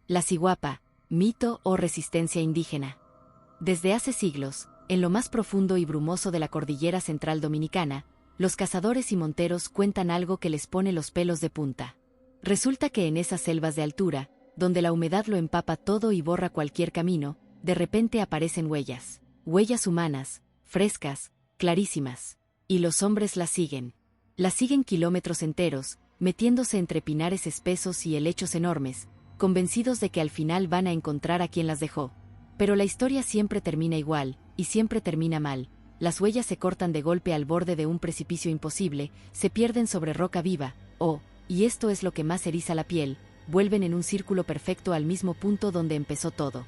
La ciguapa, mito o resistencia indígena. Desde hace siglos, en lo más profundo y brumoso de la cordillera central dominicana, los cazadores y monteros cuentan algo que les pone los pelos de punta. Resulta que en esas selvas de altura, donde la humedad lo empapa todo y borra cualquier camino, de repente aparecen huellas. Huellas humanas, frescas, clarísimas. Y los hombres las siguen. Las siguen kilómetros enteros, metiéndose entre pinares espesos y helechos enormes, convencidos de que al final van a encontrar a quien las dejó. Pero la historia siempre termina igual, y siempre termina mal. Las huellas se cortan de golpe al borde de un precipicio imposible, se pierden sobre roca viva, o, y esto es lo que más eriza la piel, vuelven en un círculo perfecto al mismo punto donde empezó todo.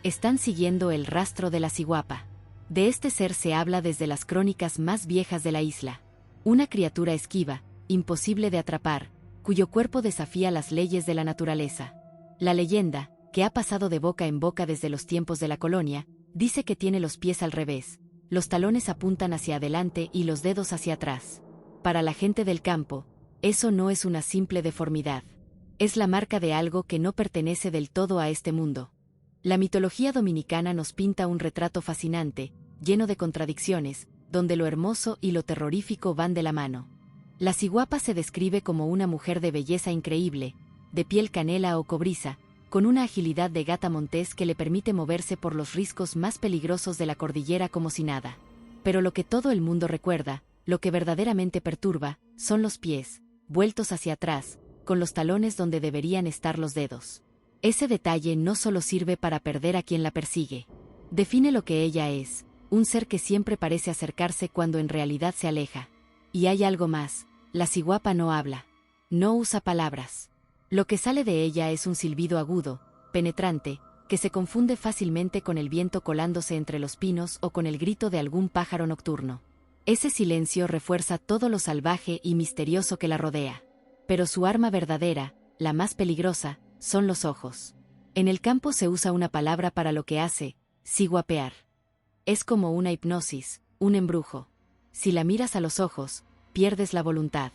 Están siguiendo el rastro de la ciguapa. De este ser se habla desde las crónicas más viejas de la isla. Una criatura esquiva, imposible de atrapar, cuyo cuerpo desafía las leyes de la naturaleza. La leyenda, que ha pasado de boca en boca desde los tiempos de la colonia, dice que tiene los pies al revés, los talones apuntan hacia adelante y los dedos hacia atrás. Para la gente del campo, eso no es una simple deformidad. Es la marca de algo que no pertenece del todo a este mundo. La mitología dominicana nos pinta un retrato fascinante, lleno de contradicciones, donde lo hermoso y lo terrorífico van de la mano. La ciguapa se describe como una mujer de belleza increíble, de piel canela o cobriza, con una agilidad de gata montés que le permite moverse por los riscos más peligrosos de la cordillera como si nada. Pero lo que todo el mundo recuerda, lo que verdaderamente perturba, son los pies, vueltos hacia atrás, con los talones donde deberían estar los dedos. Ese detalle no solo sirve para perder a quien la persigue. Define lo que ella es, un ser que siempre parece acercarse cuando en realidad se aleja. Y hay algo más, la ciguapa no habla. No usa palabras. Lo que sale de ella es un silbido agudo, penetrante, que se confunde fácilmente con el viento colándose entre los pinos o con el grito de algún pájaro nocturno. Ese silencio refuerza todo lo salvaje y misterioso que la rodea. Pero su arma verdadera, la más peligrosa, son los ojos. En el campo se usa una palabra para lo que hace, ciguapear. Es como una hipnosis, un embrujo. Si la miras a los ojos, pierdes la voluntad.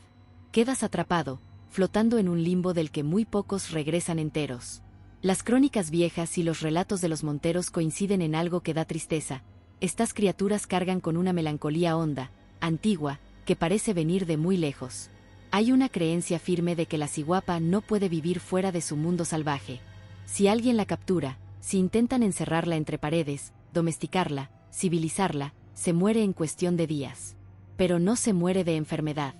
Quedas atrapado, flotando en un limbo del que muy pocos regresan enteros. Las crónicas viejas y los relatos de los monteros coinciden en algo que da tristeza. Estas criaturas cargan con una melancolía honda, antigua, que parece venir de muy lejos. Hay una creencia firme de que la ciguapa no puede vivir fuera de su mundo salvaje. Si alguien la captura, si intentan encerrarla entre paredes, domesticarla, civilizarla, se muere en cuestión de días. Pero no se muere de enfermedad.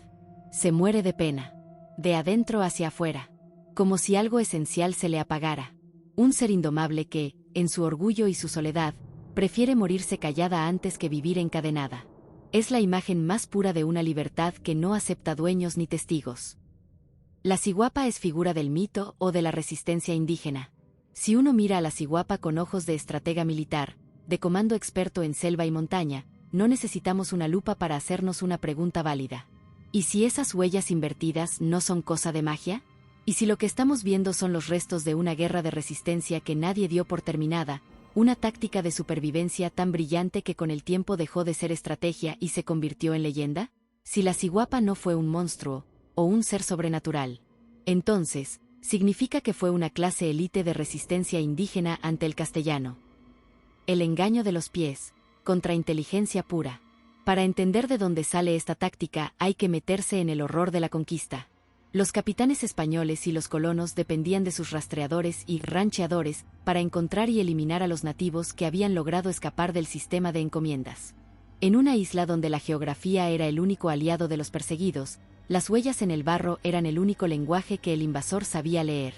Se muere de pena. De adentro hacia afuera. Como si algo esencial se le apagara. Un ser indomable que, en su orgullo y su soledad, prefiere morirse callada antes que vivir encadenada. Es la imagen más pura de una libertad que no acepta dueños ni testigos. La ciguapa es figura del mito o de la resistencia indígena. Si uno mira a la ciguapa con ojos de estratega militar, de comando experto en selva y montaña, no necesitamos una lupa para hacernos una pregunta válida. ¿Y si esas huellas invertidas no son cosa de magia? ¿Y si lo que estamos viendo son los restos de una guerra de resistencia que nadie dio por terminada, una táctica de supervivencia tan brillante que con el tiempo dejó de ser estrategia y se convirtió en leyenda? Si la ciguapa no fue un monstruo, o un ser sobrenatural, entonces, significa que fue una clase élite de resistencia indígena ante el castellano. El engaño de los pies, contra inteligencia pura. Para entender de dónde sale esta táctica hay que meterse en el horror de la conquista. Los capitanes españoles y los colonos dependían de sus rastreadores y rancheadores para encontrar y eliminar a los nativos que habían logrado escapar del sistema de encomiendas. En una isla donde la geografía era el único aliado de los perseguidos, las huellas en el barro eran el único lenguaje que el invasor sabía leer.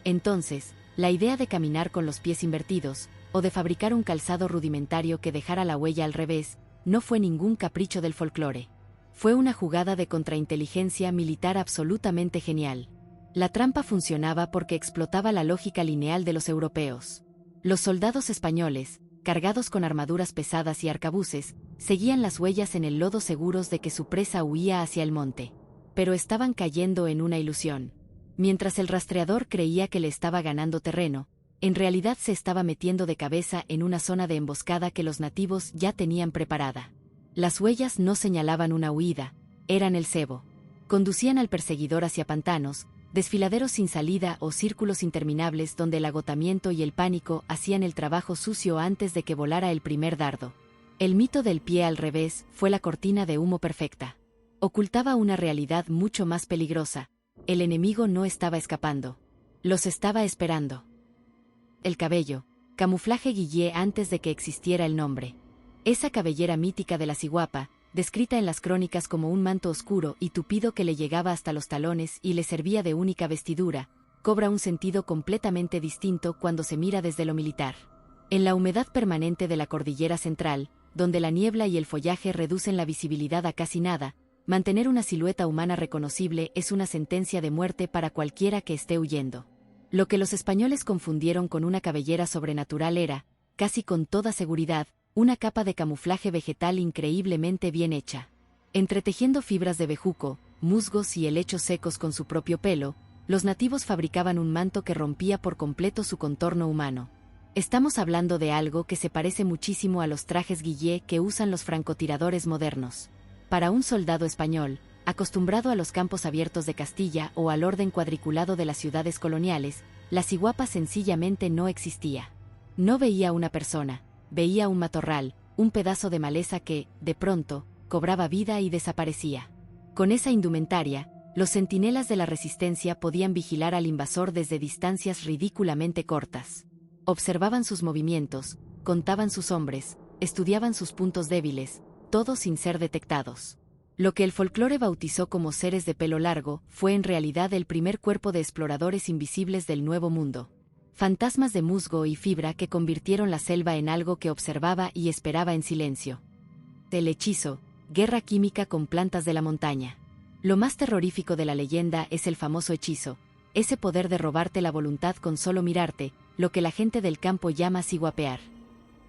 Entonces, la idea de caminar con los pies invertidos, o de fabricar un calzado rudimentario que dejara la huella al revés, no fue ningún capricho del folclore. Fue una jugada de contrainteligencia militar absolutamente genial. La trampa funcionaba porque explotaba la lógica lineal de los europeos. Los soldados españoles, cargados con armaduras pesadas y arcabuces, seguían las huellas en el lodo seguros de que su presa huía hacia el monte. Pero estaban cayendo en una ilusión. Mientras el rastreador creía que le estaba ganando terreno, en realidad se estaba metiendo de cabeza en una zona de emboscada que los nativos ya tenían preparada. Las huellas no señalaban una huida, eran el cebo. Conducían al perseguidor hacia pantanos, desfiladeros sin salida o círculos interminables donde el agotamiento y el pánico hacían el trabajo sucio antes de que volara el primer dardo. El mito del pie al revés fue la cortina de humo perfecta. Ocultaba una realidad mucho más peligrosa. El enemigo no estaba escapando. Los estaba esperando. El cabello. Camuflaje guillé antes de que existiera el nombre. Esa cabellera mítica de la ciguapa, descrita en las crónicas como un manto oscuro y tupido que le llegaba hasta los talones y le servía de única vestidura, cobra un sentido completamente distinto cuando se mira desde lo militar. En la humedad permanente de la cordillera central, donde la niebla y el follaje reducen la visibilidad a casi nada, mantener una silueta humana reconocible es una sentencia de muerte para cualquiera que esté huyendo. Lo que los españoles confundieron con una cabellera sobrenatural era, casi con toda seguridad, una capa de camuflaje vegetal increíblemente bien hecha. Entretejiendo fibras de bejuco, musgos y helechos secos con su propio pelo, los nativos fabricaban un manto que rompía por completo su contorno humano. Estamos hablando de algo que se parece muchísimo a los trajes guillé que usan los francotiradores modernos. Para un soldado español, acostumbrado a los campos abiertos de Castilla o al orden cuadriculado de las ciudades coloniales, la ciguapa sencillamente no existía. No veía una persona, veía un matorral, un pedazo de maleza que, de pronto, cobraba vida y desaparecía. Con esa indumentaria, los centinelas de la resistencia podían vigilar al invasor desde distancias ridículamente cortas. Observaban sus movimientos, contaban sus hombres, estudiaban sus puntos débiles, todo sin ser detectados. Lo que el folclore bautizó como seres de pelo largo fue en realidad el primer cuerpo de exploradores invisibles del Nuevo Mundo. Fantasmas de musgo y fibra que convirtieron la selva en algo que observaba y esperaba en silencio. El hechizo, guerra química con plantas de la montaña. Lo más terrorífico de la leyenda es el famoso hechizo, ese poder de robarte la voluntad con solo mirarte, lo que la gente del campo llama ciguapear.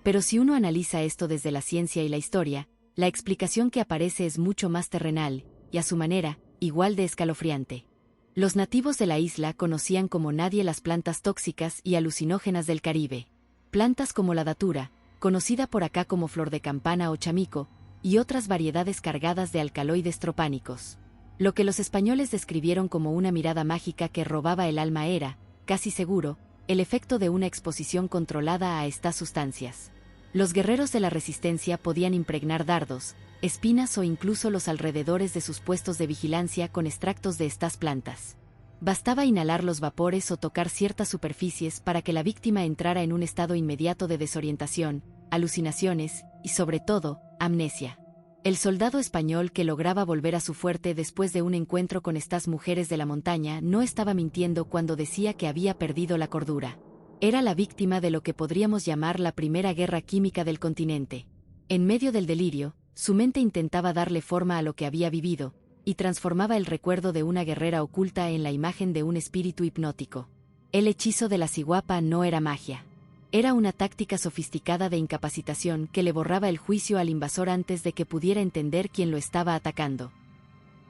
Pero si uno analiza esto desde la ciencia y la historia, la explicación que aparece es mucho más terrenal, y a su manera, igual de escalofriante. Los nativos de la isla conocían como nadie las plantas tóxicas y alucinógenas del Caribe. Plantas como la datura, conocida por acá como flor de campana o chamico, y otras variedades cargadas de alcaloides tropánicos. Lo que los españoles describieron como una mirada mágica que robaba el alma era, casi seguro, el efecto de una exposición controlada a estas sustancias. Los guerreros de la resistencia podían impregnar dardos, espinas o incluso los alrededores de sus puestos de vigilancia con extractos de estas plantas. Bastaba inhalar los vapores o tocar ciertas superficies para que la víctima entrara en un estado inmediato de desorientación, alucinaciones y, sobre todo, amnesia. El soldado español que lograba volver a su fuerte después de un encuentro con estas mujeres de la montaña no estaba mintiendo cuando decía que había perdido la cordura. Era la víctima de lo que podríamos llamar la primera guerra química del continente. En medio del delirio, su mente intentaba darle forma a lo que había vivido, y transformaba el recuerdo de una guerrera oculta en la imagen de un espíritu hipnótico. El hechizo de la ciguapa no era magia. Era una táctica sofisticada de incapacitación que le borraba el juicio al invasor antes de que pudiera entender quién lo estaba atacando.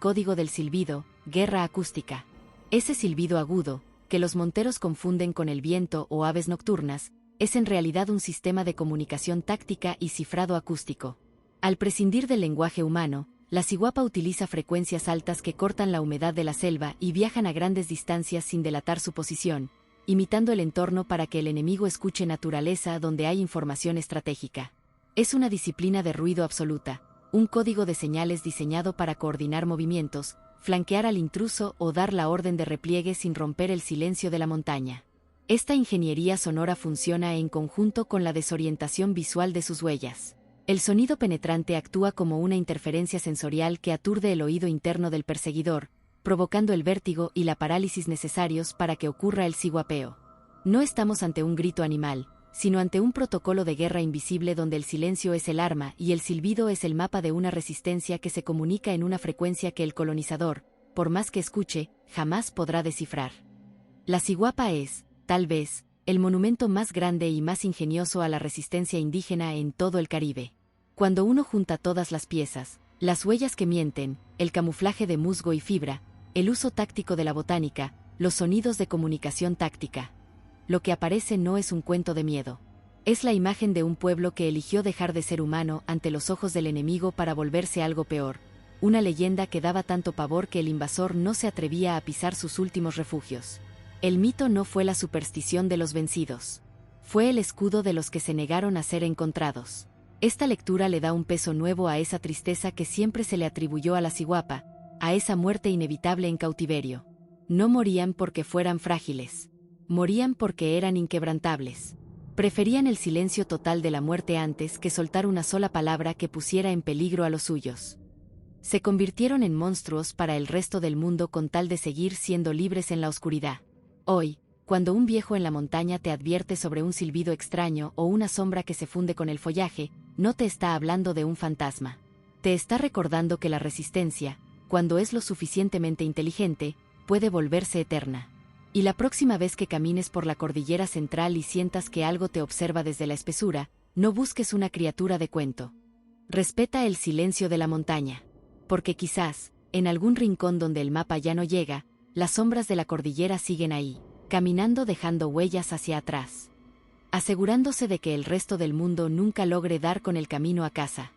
Código del silbido, guerra acústica. Ese silbido agudo, que los monteros confunden con el viento o aves nocturnas, es en realidad un sistema de comunicación táctica y cifrado acústico. Al prescindir del lenguaje humano, la ciguapa utiliza frecuencias altas que cortan la humedad de la selva y viajan a grandes distancias sin delatar su posición, imitando el entorno para que el enemigo escuche naturaleza donde hay información estratégica. Es una disciplina de ruido absoluta, un código de señales diseñado para coordinar movimientos, flanquear al intruso o dar la orden de repliegue sin romper el silencio de la montaña. Esta ingeniería sonora funciona en conjunto con la desorientación visual de sus huellas. El sonido penetrante actúa como una interferencia sensorial que aturde el oído interno del perseguidor, provocando el vértigo y la parálisis necesarios para que ocurra el ciguapeo. No estamos ante un grito animal, sino ante un protocolo de guerra invisible donde el silencio es el arma y el silbido es el mapa de una resistencia que se comunica en una frecuencia que el colonizador, por más que escuche, jamás podrá descifrar. La ciguapa es, tal vez, el monumento más grande y más ingenioso a la resistencia indígena en todo el Caribe. Cuando uno junta todas las piezas, las huellas que mienten, el camuflaje de musgo y fibra, el uso táctico de la botánica, los sonidos de comunicación táctica, lo que aparece no es un cuento de miedo. Es la imagen de un pueblo que eligió dejar de ser humano ante los ojos del enemigo para volverse algo peor, una leyenda que daba tanto pavor que el invasor no se atrevía a pisar sus últimos refugios. El mito no fue la superstición de los vencidos. Fue el escudo de los que se negaron a ser encontrados. Esta lectura le da un peso nuevo a esa tristeza que siempre se le atribuyó a la ciguapa, a esa muerte inevitable en cautiverio. No morían porque fueran frágiles. Morían porque eran inquebrantables. Preferían el silencio total de la muerte antes que soltar una sola palabra que pusiera en peligro a los suyos. Se convirtieron en monstruos para el resto del mundo con tal de seguir siendo libres en la oscuridad. Hoy, cuando un viejo en la montaña te advierte sobre un silbido extraño o una sombra que se funde con el follaje, no te está hablando de un fantasma. Te está recordando que la resistencia, cuando es lo suficientemente inteligente, puede volverse eterna. Y la próxima vez que camines por la cordillera central y sientas que algo te observa desde la espesura, no busques una criatura de cuento. Respeta el silencio de la montaña. Porque quizás, en algún rincón donde el mapa ya no llega, las sombras de la cordillera siguen ahí, caminando dejando huellas hacia atrás, asegurándose de que el resto del mundo nunca logre dar con el camino a casa.